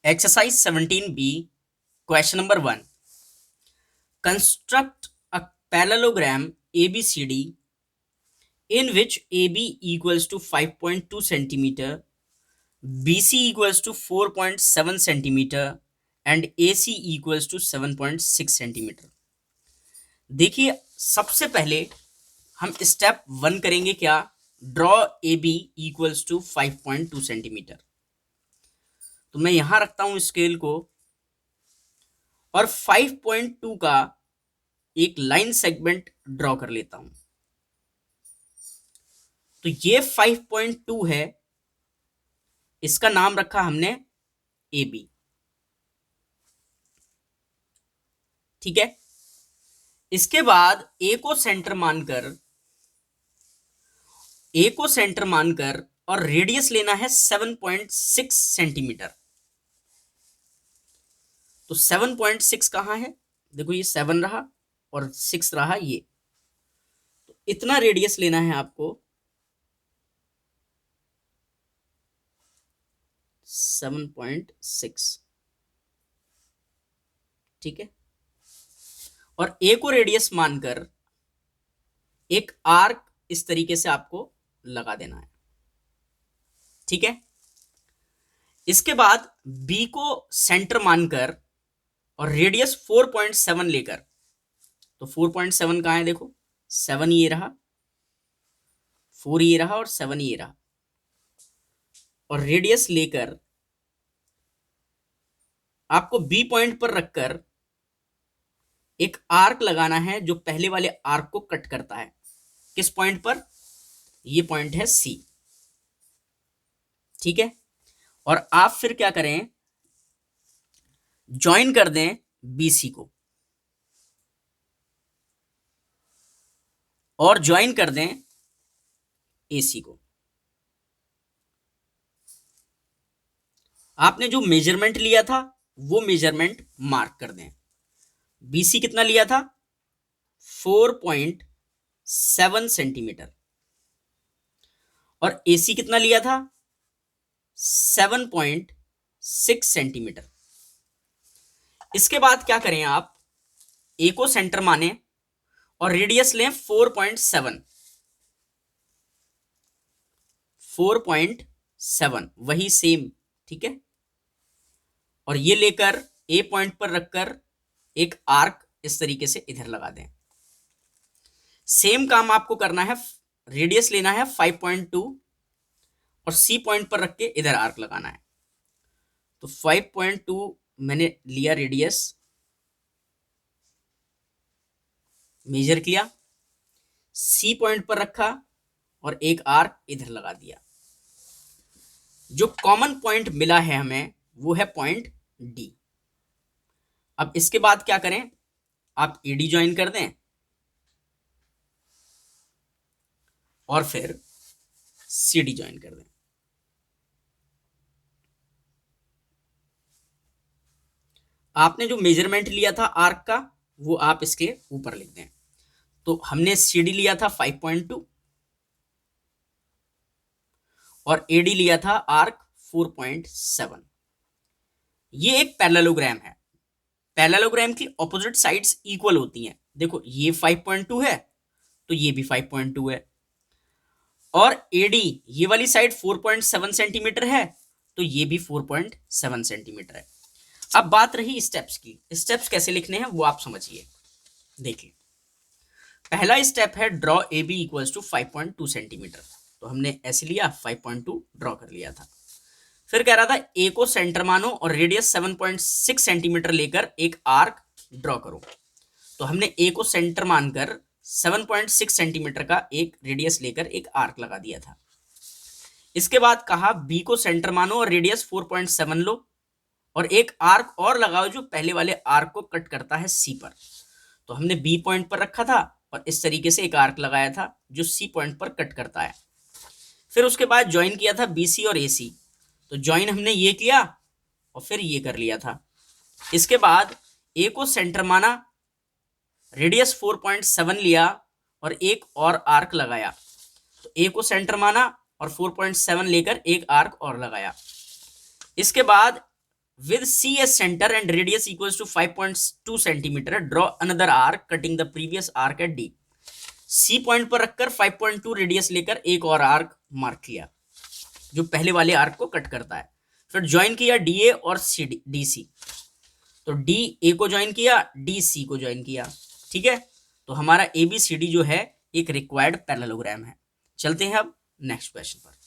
Exercise 17B, question number 1. Construct a parallelogram ABCD in which AB equals to 5.2 centimeter, BC equals to 4.7 centimeter and AC equals to 7.6 centimeter. देखिए, सबसे पहले हम step 1 करेंगे क्या? Draw AB equals to 5.2 centimetre. तो मैं यहां रखता हूं स्केल को और 5.2 का एक लाइन सेगमेंट ड्रॉ कर लेता हूं. तो ये 5.2 है, इसका नाम रखा हमने AB. ठीक है. इसके बाद ए को सेंटर मानकर और रेडियस लेना है 7.6 सेंटीमीटर. तो 7.6 कहां है? देखो, ये 7 रहा और 6 रहा ये. तो इतना रेडियस लेना है आपको, 7.6. ठीक है. और ए को रेडियस मानकर एक आर्क इस तरीके से आपको लगा देना है. ठीक है. इसके बाद बी को सेंटर मानकर और रेडियस 4.7 लेकर, तो 4.7 कहां है? देखो, 7 ये रहा, 4 ये रहा और 7 ये रहा. और रेडियस लेकर आपको बी पॉइंट पर रखकर एक आर्क लगाना है जो पहले वाले आर्क को कट करता है. किस पॉइंट पर? ये पॉइंट है सी. ठीक है. और आप फिर क्या करें? ज्वाइन कर दें बीसी को और ज्वाइन कर दें एसी को. आपने जो मेजरमेंट लिया था वो मेजरमेंट मार्क कर दें. बीसी कितना लिया था? 4.7 सेंटीमीटर. और एसी कितना लिया था? 7.6 सेंटीमीटर. इसके बाद क्या करें आप? ए को सेंटर माने और रेडियस लें 4.7, वही सेम. ठीक है. और ये लेकर ए पॉइंट पर रखकर एक आर्क इस तरीके से इधर लगा दें. सेम काम आपको करना है. रेडियस लेना है 5.2 और सी पॉइंट पर रख के इधर आर्क लगाना है. तो 5.2 मैंने लिया, रेडियस मेजर किया, सी पॉइंट पर रखा और एक आर्क इधर लगा दिया. जो कॉमन पॉइंट मिला है हमें वो है पॉइंट डी. अब इसके बाद क्या करें? आप एडी ज्वाइन कर दें और फिर सीडी ज्वाइन कर दें. आपने जो मेजरमेंट लिया था आर्क का वो आप इसके ऊपर लिख दें. तो हमने सीडी लिया था 5.2 और एडी लिया था आर्क 4.7. ये एक पैरेललोग्राम है. पैरेललोग्राम की ऑपोजिट साइड्स इक्वल होती हैं. देखो, ये 5.2 है तो ये भी 5.2 है. और एडी ये वाली साइड 4.7 सेंटीमीटर है तो ये भी 4.7 सेंटीमीटर है. अब बात रही स्टेप्स की. स्टेप्स कैसे लिखने हैं वो आप समझिए. देखिए, पहला स्टेप है draw A B equals to 5.2 centimetre. तो हमने ऐसे लिया, 5.2 ड्रॉ कर लिया था. फिर कह रहा था ए को सेंटर मानो और रेडियस 7.6 सेंटीमीटर लेकर एक आर्क ड्रॉ करो. तो हमने ए को सेंटर मानकर 7.6 सेंटीमीटर का एक रेडियस लेकर एक आर्क लगा दिया था. इसके बाद कहा बी को सेंटर मानो और रेडियस 4.7 लो और एक आर्क और लगाओ जो पहले वाले आर्क को कट करता है सी पर. तो हमने बी पॉइंट पर रखा था और इस तरीके से एक आर्क लगाया था जो सी पॉइंट पर कट करता है. फिर उसके बाद ज्वाइन किया था बीसी और एसी. तो ज्वाइन हमने ये किया और फिर ये कर लिया था. इसके बाद ए को सेंटर माना, रेडियस 4.7 लिया और एक और आर्क लगाया. तो ए को सेंटर माना और 4.7 लेकर एक आर्क और लगाया. इसके बाद with C as centre and radius equals to 5.2 centimetre, draw another arc cutting the previous arc at D. C point पर रखकर 5.2 रेडियस लेकर एक और आर्क मार्क किया जो पहले वाले आर्क को कट करता है। फिर ज्वाइन किया डी ए और सी डी सी। तो डी ए को ज्वाइन किया, डी सी को ज्वाइन किया। ठीक है, तो हमारा ए बी सी डी जो है एक रिक्वायर्ड पैरेललोग्राम है। चलते हैं अब नेक्स्ट क्वेश्चन पर।